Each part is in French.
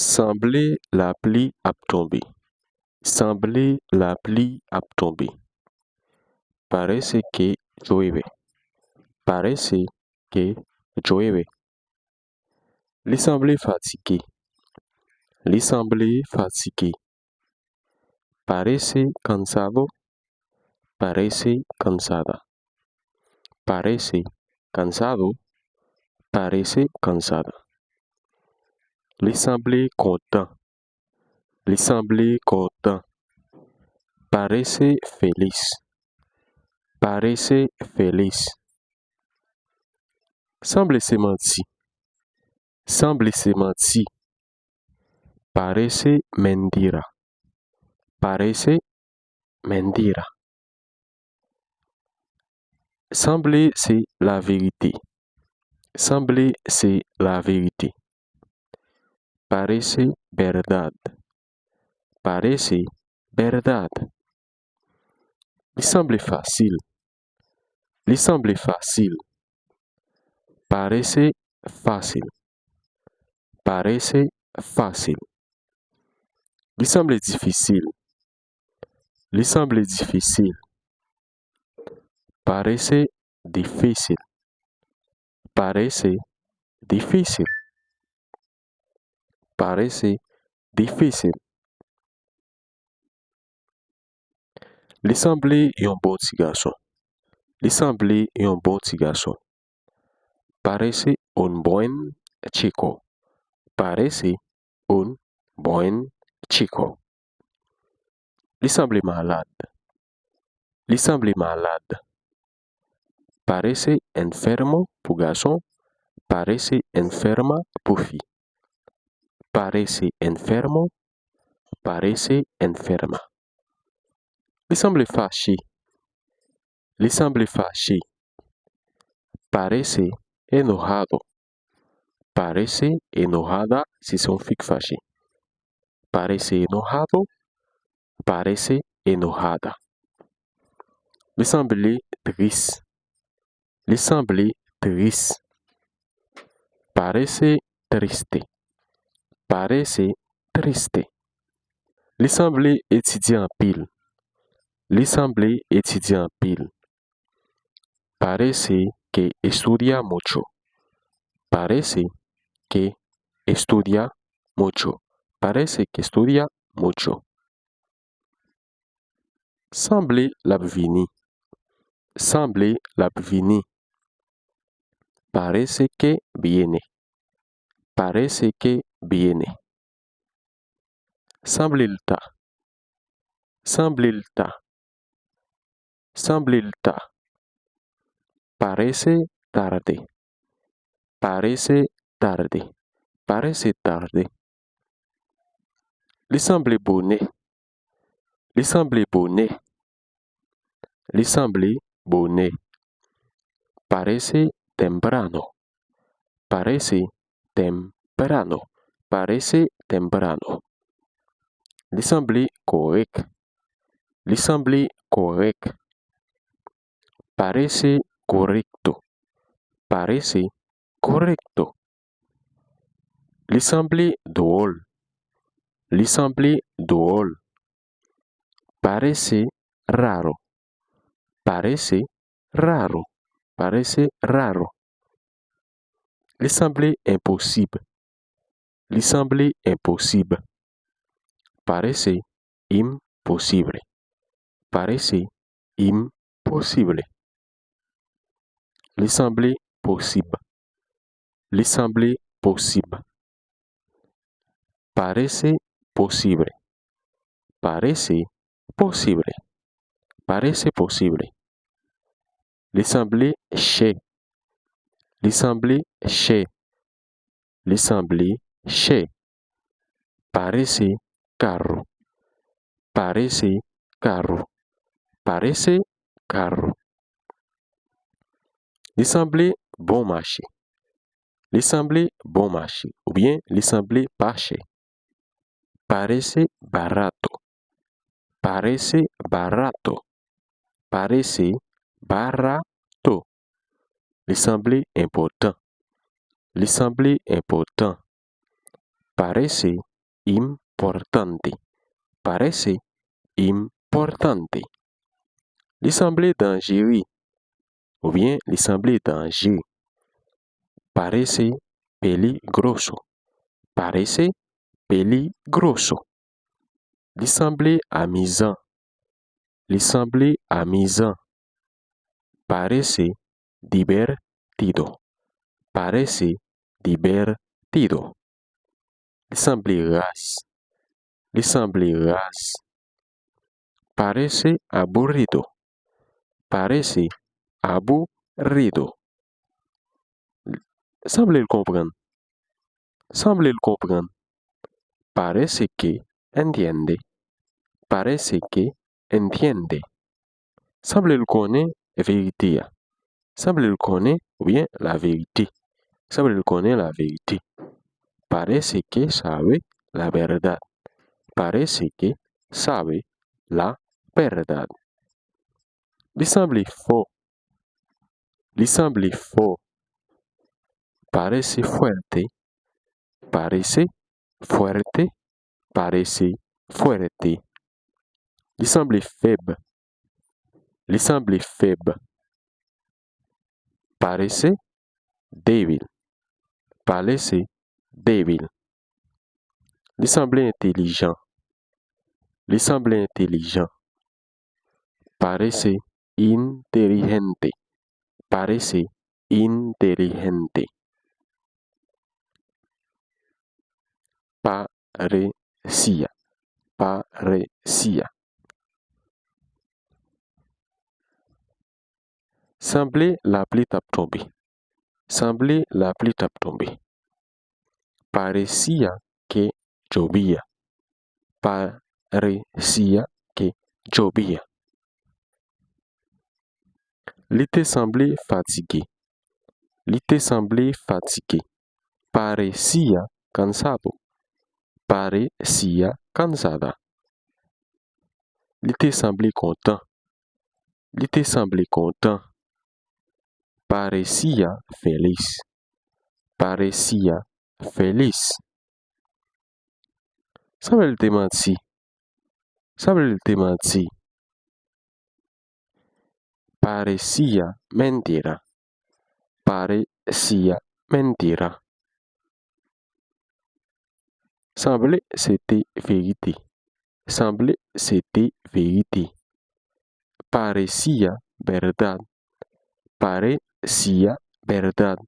Semblait la pluie ap tomber. Semblait la pluie ap tomber. Parece que llueve. Parece que llueve. Li semblait fatigué. Li semblait fatigué. Parece cansado. Parece cansada. Parece cansado. Parece cansada. Li semblait content. Li semblait content. Parece feliz. Parece feliz. Semble se mentir. Semble se mentir. Parece mentira. Parece mentira. Semble c'est la vérité. Semble c'est la vérité. Parece verdad. Parece verdad. Il semble facile. Il semble facile. Parece fácil. Parece fácil. Il semble difficile. Il semble difficile. Parece difícil. Parece difícil. Parece difícil. Li semble un bon petit garçon. Li semble un bon petit garçon. Parece un buen chico. Parece un buen chico. Li semble malade. Li semble malade. Parece enfermo pour garçon. Parece enferma pour fille. Parece enfermo. Parece enferma. Li semble fâché. Li semble fâché. Parece enojado. Parece enojada si son fic fâché. Parece enojado. Parece enojada. Li semble triste. Li semble triste. Parece triste. Parece triste. Li semble étudier en pile. Li semble étudier en pile. Parece que estudia mucho. Parece que estudia mucho. Parece que estudia mucho. Semble l'ap vini. Semble l'ap vini. Parece que viene. Parece que viene. Semble l'ta. Semble l'ta. Semble l'ta. Parece tarde. Parece tarde. Parece tarde. Li semble bonnet. Li semble bonnet. Li semble bonnet. Parece temprano. Parece temprano. Parece temprano. Li semble correct. Li semble correct. Parece correcto. Parece correcto. Li semble drôle. Li semble drôle. Parece raro. Parece raro. Parece raro. Li semble impossible. Li semble impossible. Parece impossible. Parece impossible. Li semble possible. Li semble possible. Parece posible. Parece posible. Parece posible. Li semble cher. Li semble cher. Li semble cher. Parece caro. Parece caro. Parece caro. Li semble bon marché. Li semble bon marché. Ou bien li semble pas cher. Parece barato. Parece barato. Parece barato. Li semble important. Li semble important. Parece importante. Parece importante. Li semble dangereux ou bien li semble danger. Parece peligroso. Parece peligroso. Li semble amusant. Li semble amusant. Parece divertido. Parece divertido. Li semble ras. Li semble ras. Parece aburrido. Parece aburrido. Semble comprendre. Semble comprendre. Parece que entiende. Parece que entiende. Semble connaître vérité. Semble connaître ou bien la vérité. Semble connaître la vérité. Parece que sabe la verdad. Parece que sabe la verdad. Li semble fort. Li semble fort. Parece fuerte. Parece fuerte. Parece fuerte. Li semble faible. Li semble faible. Parece débil. Parece débil. Li semble intelligent. Li semble intelligent. Parece inteligente. Parece inteligente. Parecía. Parecía. Semblait la pluie tape tomber. Semblait la pluie tape tomber. Parecía que llovía. Parecía que llovía. Il était semblé fatigué. Il était semblé fatigué. Parecía cansado. Parecía cansada. Il était semblé content. Il était semblé content. Parecía feliz. Parecía feliz. Semble te menti. Semble te menti. Parecía mentira. Parecía mentira. Semblait c'était vérité. Semblait c'était vérité. Parecía verdad. Parecía verdad.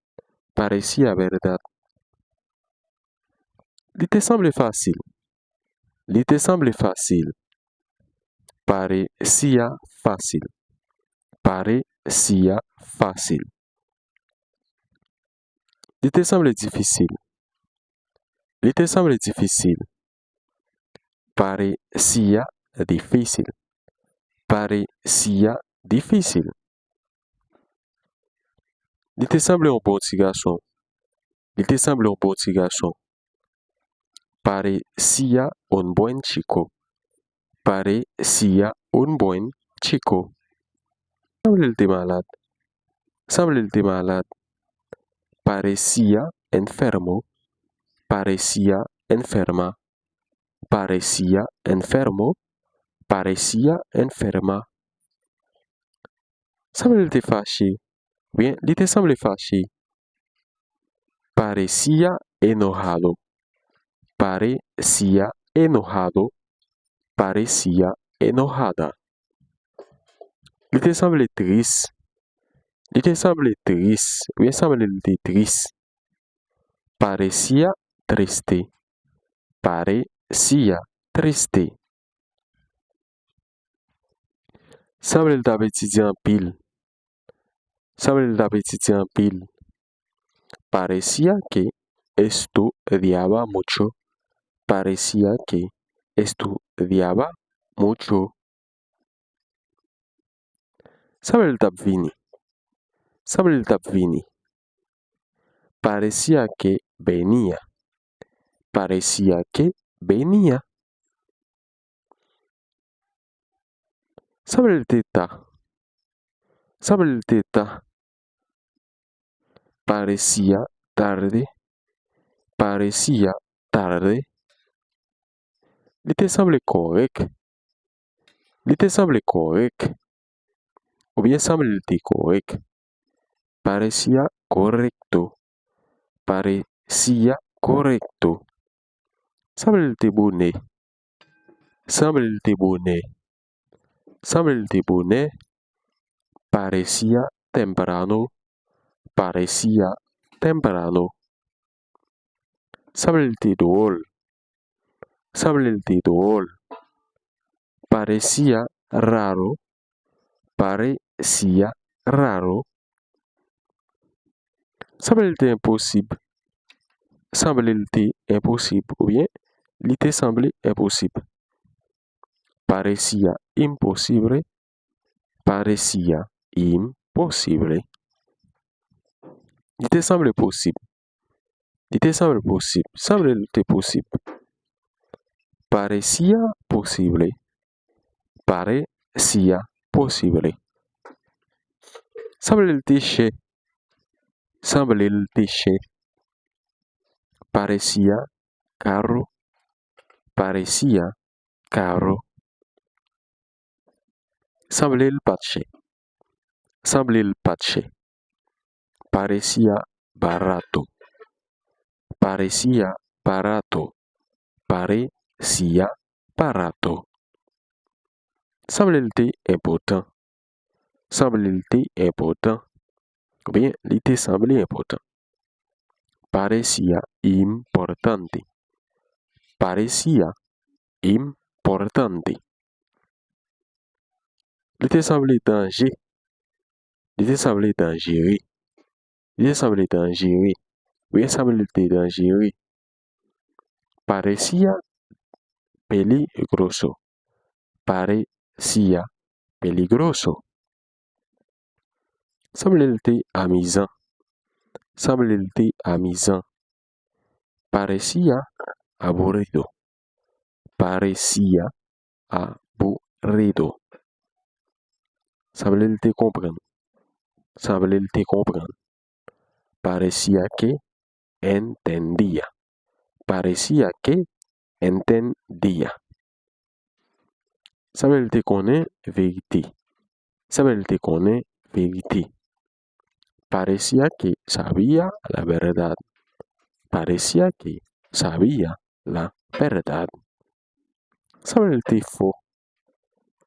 Parecía verdad. Il te semble facile. Il te semble facile. Parecía fácil. Parecía fácil. Il te semble difficile. Il te semble difficile. Parecía difícil. Parecía difícil. Il te semble un bon petit garçon. Il te semble un bon petit garçon. Parecía un buen chico. Parecía un buen chico. Semble il te malade. Semble il te malade. Parecía enfermo. Parecía enferma. Parecía enfermo. Parecía enferma. Semble il te fâché. Bien, il te semble fâché. Parecía enojado. Parecía enojado. Parecía enojada. Il te semble triste. Il te semble triste. Bien, semble il te triste. Parecía triste. Parecía triste. Semble il t'avait étudié en pile. Semble il t'avait étudié en pile. Parecía que estudiaba mucho. Parecía que estudiaba mucho. Semble il t'a vini. Semble il t'a vini. Parecía que venía. Parecía que venía. Semble il t'état. Semble il t'état. Parecía tarde. Parecía tarde. Li te semble correct. Li te semble correct. Ou bien semble te correct. Parecía correcto. Parecía correcto. Semble te bonnet. Semble te bonnet. Semble te bonnet. Parecía temprano. Parecía temprano. Semble te drôle. Semble te drôle. Parecía raro. Parecía raro. Semble-t-il impossible? Semble-t-il impossible? Ou bien, il te semble impossible. Parecía imposible. Parecía imposible. Il te semble possible. Il te semble possible. Semble-t-il possible? Parecía posible. Parecía posible. Semble-t-il cher? Semble-t-il cher? Parecía caro. Parecía caro. Semble-t-il pas cher? Semble-t-il pas cher? Parecía barato. Parecía barato. Parecía barato. Semble-t-il important? Semble-t-il important? Ou bien, il te semble important. Parecía importante. Parecía importante. Il te semble danger. Il te semble dangereux. Il te semble dangereux. Ou bien, semble-t-il dangereux? Parecía peligroso. Parecía peligroso. Semble-t-il amusant? Semble-t-il amusant? Parecía aburrido. Parecía aburrido. Semble-t-il comprendre? Semble-t-il comprendre? Parecía que entendía. Parecía que entendía. Semble-t-il connaître vérité? Semble-t-il connaître vérité? Parecía que sabía la verdad. Parecía que sabía la verdad. Semble-t-il faux?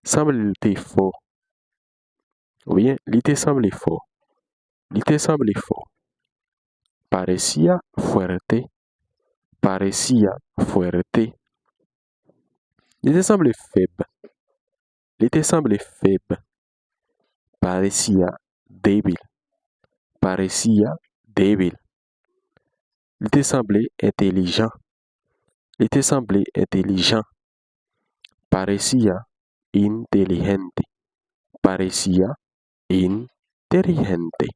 Semble-t-il faux? Ou bien, il te semble faux. Il te semble faux. Parecía fuerte. Parecía fuerte. Il te semble faible. Il te semble faible. Parecía débil. Parecía débil. Il te semble intelligent. Il te semble intelligent. Parecía inteligente. Parecía inteligente.